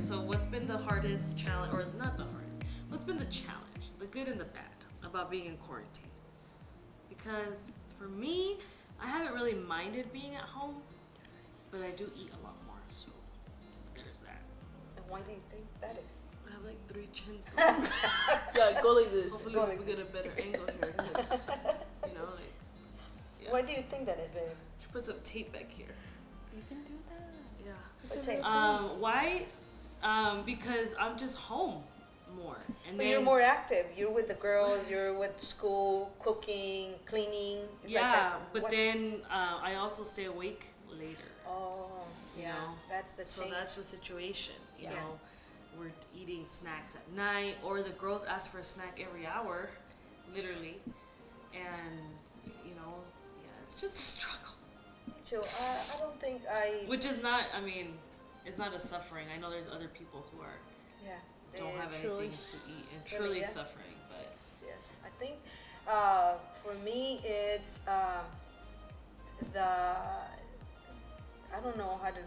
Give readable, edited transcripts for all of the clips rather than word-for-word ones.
So what's been the hardest challenge, or not the hardest, what's been the challenge, the good and the bad, about being in quarantine? Because for me, I haven't really minded being at home, but I do eat a lot more, so there's that. And why do you think that is? I have like 3 chins. Yeah, go like this. Hopefully we get a better angle here, because, you know, like, yeah. Why do you think that is, babe? Should put some tape back here. You can do that. Yeah. What tape? Why? Because I'm just home more. And But then, you're more active. You're with the girls. You're with school, cooking, cleaning. It's like yeah, that. but What- then I also stay awake later. Oh, You yeah. know? That's the So change. that's the situation. You Yeah. know, we're eating snacks at night, or the girls ask for a snack every hour, literally. And, you know, yeah, it's just a struggle. So I don't think I. Which is not, I mean, it's not a suffering. I know there's other people who are Yeah. don't have truly- anything to eat and Really, truly yeah. suffering, but Yes, I think for me it's the I don't know how to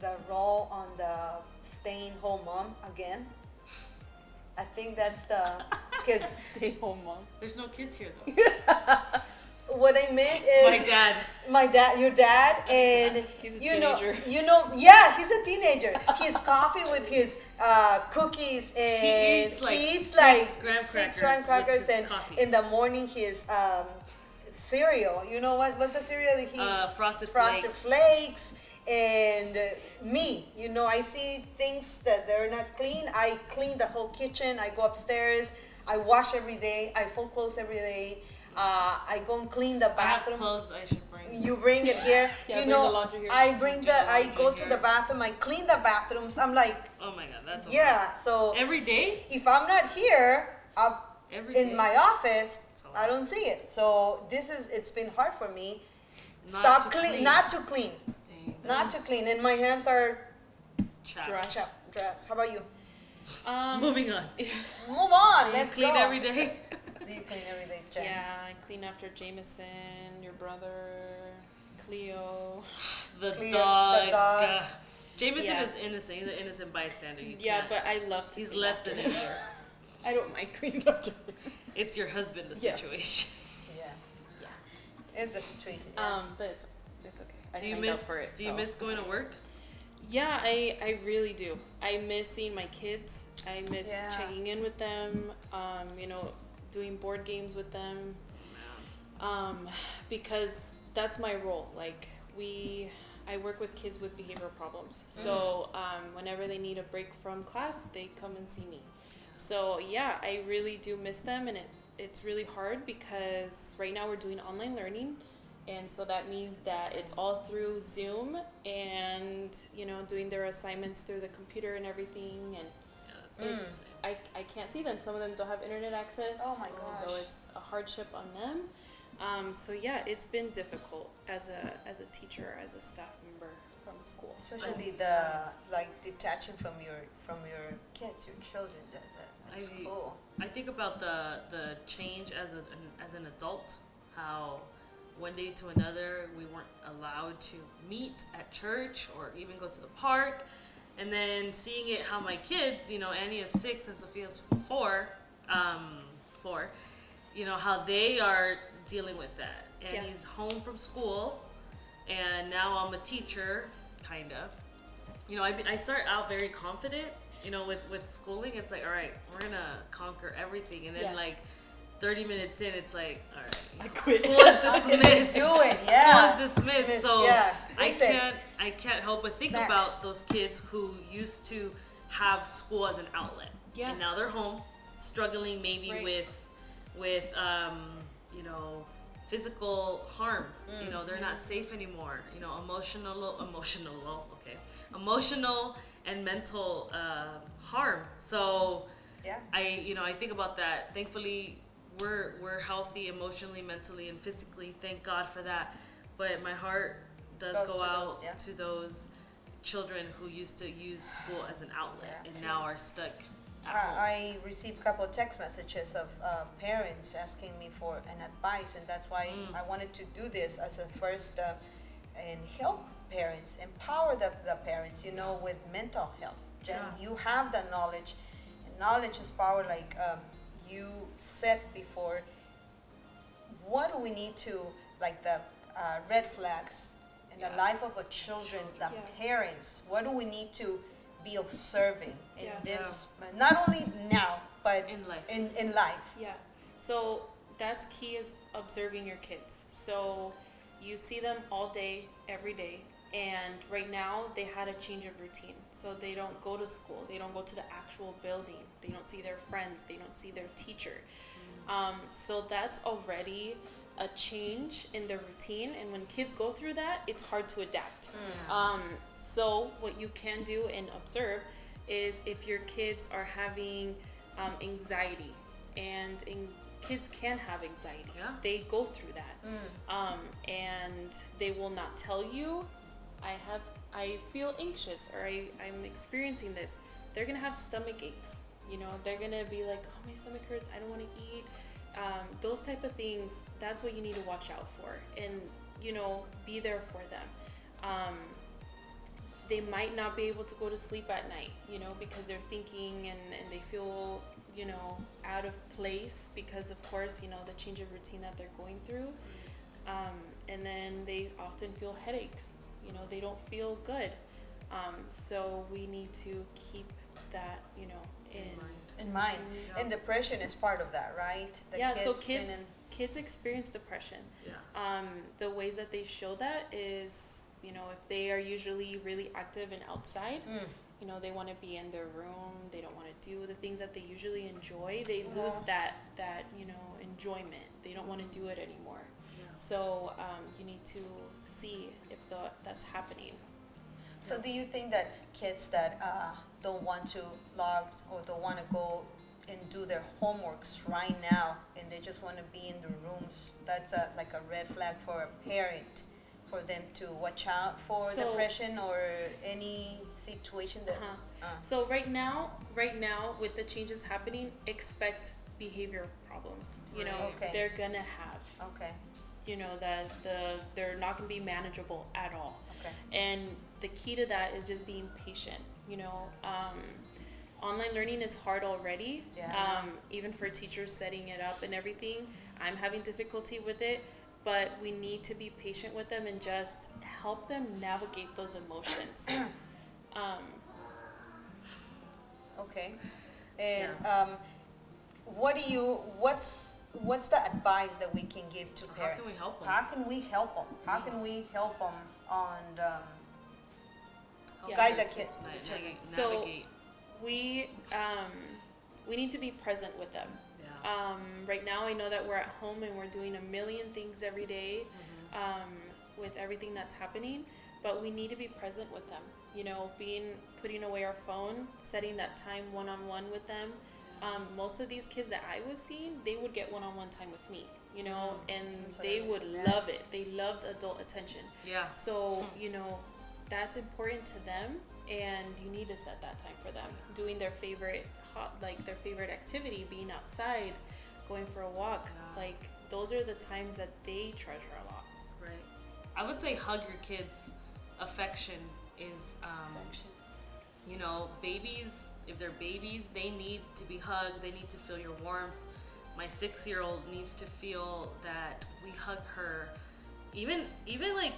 the role on the staying home mom again. I think that's the because Stay home, mom. there's no kids here though. what I meant is My dad. your dad, and He's a you teenager. yeah, he's a teenager. His coffee with his cookies, and He eats like six graham six crackers graham with crackers, his and coffee. in the morning his cereal. You know what's the cereal that he Frosted Flakes. And me, you know, I see things that they're not clean. I clean the whole kitchen. I go upstairs. I wash every day. I fold clothes every day. I go and clean the I have bathroom. clothes I should bring. You bring it here. Yeah, you bring the know, laundry here. I bring Do the. the I laundry go to here. the bathroom. I clean the bathrooms. I'm like, Oh my god, that's a yeah. lot. So Every day? if I'm not here, I'm Every day? in my office. It's a lot. I don't see it. So it's been hard for me. Not to clean. Not to clean. Dang, Not to that's clean. And my hands are chapped. Dry. dressed. How about you? Moving on. Move on. Do you Let's clean go. every day? Do you clean every day, Jen? Yeah, I clean after Jameson, your brother, Cleo. The Clear dog. the dog. Jameson Yeah. is innocent. He's an innocent bystander. You Yeah, can't- but I love to he's clean less after than a him. year. I don't mind cleaning after him. It's your husband, the Yeah. situation. Yeah. Yeah. It's the situation. Yeah. But it's okay. I Do you signed miss? up for it. Do you so. miss going to work? Yeah, I really do. I miss seeing my kids. I miss Yeah. checking in with them. You know, doing board games with them. Because that's my role. Like I work with kids with behavioral problems. So whenever they need a break from class, they come and see me. So yeah, I really do miss them, and it's really hard because right now we're doing online learning, and so that means that it's all through Zoom and you know doing their assignments through the computer and everything, and Yeah, it's I can't see them. Some of them don't have internet access. Oh my So gosh. it's a hardship on them. So yeah, it's been difficult as a teacher, as a staff member from school. Especially the like detaching from your kids, your children. That's cool. I think about the change as an adult, how one day to another we weren't allowed to meet at church or even go to the park, and then seeing it how my kids, you know, Annie is 6 and Sophia's 4, you know, how they are dealing with that. Annie's home from school, and now I'm a teacher, kind of. You know, I start out very confident, you know, with schooling. It's like, all right, we're gonna conquer everything, and then like 30 minutes in, it's like, all right, I quit. school is dismissed. Do it, yeah. School is dismissed. So Yeah. I Recess. can't help but think Snack. about those kids who used to have school as an outlet, Yeah. and now they're home, struggling maybe Right. with you know, physical harm. You know, they're not safe anymore. You know, emotional and mental harm. So Yeah. I think about that. Thankfully, we're healthy emotionally, mentally, and physically. Thank God for that. But my heart does Goes go to out those, yeah. to those children who used to use school as an outlet Yeah. and now are stuck at home. I received a couple of text messages of parents asking me for an advice, and that's why I wanted to do this as a first and help parents, empower the parents, you know, with mental health. Jen. Yeah. You have that knowledge, and knowledge is power. Like you said before, what do we need to, like the red flags in the Yeah. life of a children, the Yeah. parents, what do we need to be observing in Yeah. this, not only now, but In life. in life? Yeah. So that's key is observing your kids. So you see them all day, every day. And right now they had a change of routine. So they don't go to school. They don't go to the actual building. They don't see their friends. They don't see their teacher. So that's already a change in their routine. And when kids go through that, it's hard to adapt. So what you can do and observe is if your kids are having anxiety, and kids can have anxiety. Yeah. They go through that, and they will not tell you, I feel anxious or I'm experiencing this. They're gonna have stomach aches. You know, they're gonna be like, oh, my stomach hurts. I don't want to eat. Those type of things. That's what you need to watch out for, and be there for them. They might not be able to go to sleep at night, because they're thinking and they feel, out of place because, of course, the change of routine that they're going through. And then they often feel headaches. They don't feel good. So we need to keep that, In mind. Yeah. And depression is part of that, right? The so feeling- kids experience depression. Yeah. The ways that they show that is, if they are usually really active and outside, they want to be in their room. They don't want to do the things that they usually enjoy. They lose that enjoyment. They don't want to do it anymore. Yeah. So you need to see if that's happening. So do you think that kids that don't want to log or don't want to go and do their homeworks right now and they just want to be in their rooms, that's like a red flag for a parent, for them to watch out for So- depression or any situation that... So right now, with the changes happening, expect behavior problems. Right. Okay. They're gonna have. Okay, That they're not gonna be manageable at all. okay. And the key to that is just being patient. Online learning is hard already. Yeah. Even for teachers setting it up and everything, I'm having difficulty with it. But we need to be patient with them and just help them navigate those emotions. Okay. And what's the advice that we can give to How can parents? we help 'em? How can we help them? How can we help them on Help guide your the kids? navigate. So- we need to be present with them. Yeah. Right now, I know that we're at home and we're doing a million things every day, with everything that's happening, but we need to be present with them. Putting away our phone, setting that time one-on-one with them. Most of these kids that I was seeing, they would get one-on-one time with me, and So they that would makes it love it. They loved adult attention. Yeah. So, that's important to them, and you need to set that time for them. Doing their favorite their favorite activity, being outside, going for a walk, Yeah. those are the times that they treasure a lot. Right. I would say hug your kids. Affection is, babies, if they're babies, they need to be hugged. They need to feel your warmth. My 6-year-old needs to feel that we hug her. Even like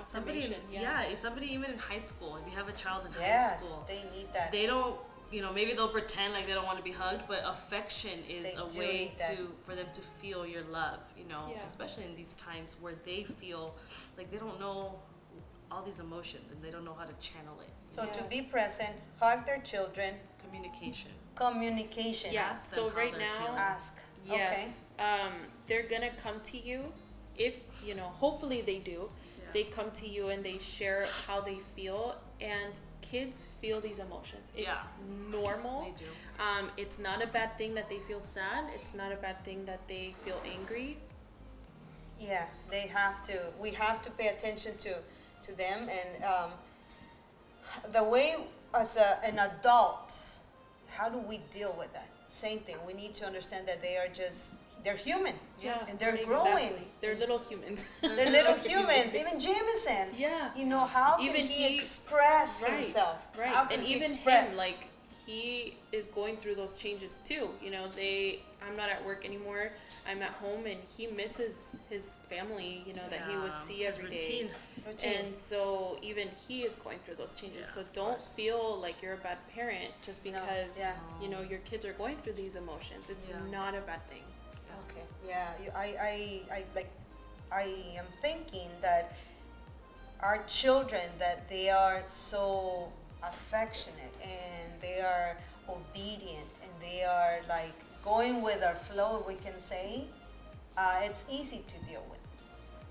somebody in, affirmation, yeah. somebody even in high school. If you have a child in high Yes, school, they need that. they don't, maybe they'll pretend like they don't want to be hugged, but affection is They a do way need that. for them to feel your love, Yeah. especially in these times where they feel like they don't know all these emotions and they don't know how to channel it. So to Yeah. be present, hug their children, Communication. communication. Yeah. Ask them So how right they're now- feeling. Ask. Yes. They're gonna come to you if, hopefully they do. Yeah. They come to you and they share how they feel, and kids feel these emotions. It's Yeah. normal. They do. It's not a bad thing that they feel sad. It's not a bad thing that they feel angry. Yeah, they have to. We have to pay attention to them, and the way as an adult, how do we deal with that? Same thing. We need to understand that they are just they're human. Yeah, And they're exactly. growing. They're little humans. They're little humans. Even Jameson. Yeah. You know, how can Even he express right, himself? Right. How can And he even express? him, like, he is going through those changes too. You know, I'm not at work anymore. I'm at home, and he misses his family, you know, that he would see his every day. Routine. And so even he is going through those changes. Yeah, so of don't course. feel like you're a bad parent just No, because, yeah. you know, your kids are going through these emotions. It's Yeah. not a bad thing. Okay. Yeah. I am thinking that our children, that they are so affectionate and they are obedient and they are like going with our flow, we can say, it's easy to deal with.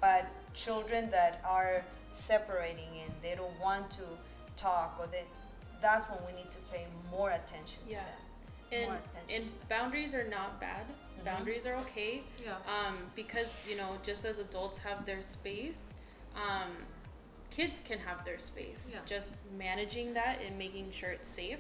But children that are separating and they don't want to talk, or that's when we need to pay more attention to Yeah. them. More And attention. boundaries are not bad. Boundaries are okay. Yeah. Because, you know, just as adults have their space, kids can have their space. Yeah. Just managing that and making sure it's safe.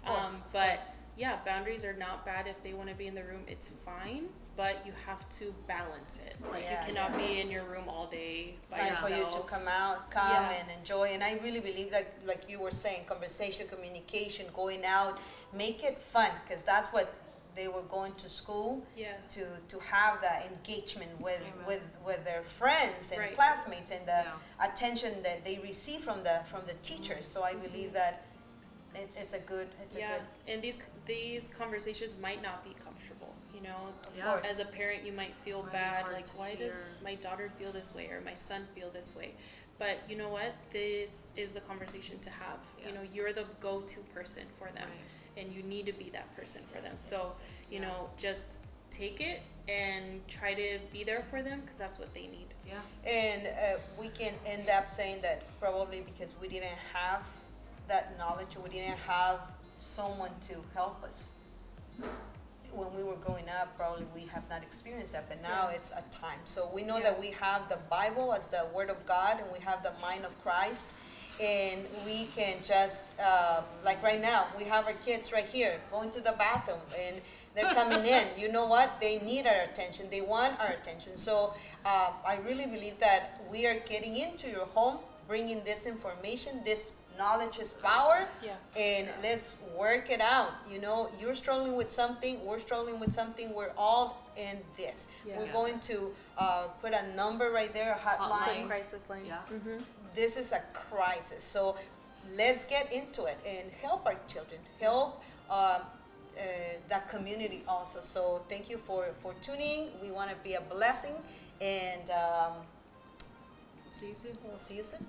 Of course, But yeah, boundaries are not bad. If they want to be in the room, it's fine. But you have to balance it. Like, Yeah, you cannot be in your room all day by Time yourself. for you to come out, come Yeah. and enjoy. And I really believe that, like you were saying, conversation, communication, going out, make it fun, because that's what they were going to school Yeah. to have that engagement with Amen. with their friends and Right. classmates, and the Yeah. attention that they receive from the teachers. So I believe that it's a good Yeah, and these conversations might not be comfortable. You know, of Yeah. course. as a parent, you might feel Might be bad, hard like, to why hear. does my daughter feel this way or my son feel this way? But you know what? This is the conversation to have. Yeah. You know, you're the go-to person for them, Right. and you need to be that person for them. So, you Yeah. know, just take it and try to be there for them, because that's what they need. Yeah. And we can end up saying that probably because we didn't have that knowledge, or we didn't have someone to help us when we were growing up. Probably we have not experienced that, but now Yeah. it's a time. So we know Yeah. that we have the Bible as the Word of God, and we have the mind of Christ, and we can just like right now, we have our kids right here going to the bathroom, and they're coming in. You know what? They need our attention. They want our attention. So I really believe that we are getting into your home, bringing this information. This knowledge is power. Yeah. And let's work it out. You know, you're struggling with something, we're struggling with something, we're all in this. Yeah. We're Yeah. going to put a number right there, a hotline. Hotline. Crisis line. Yeah. Mm-hmm. This is a crisis. So let's get into it and help our children, help that community also. So thank you for tuning. We want to be a blessing, and See you soon. we'll see you soon.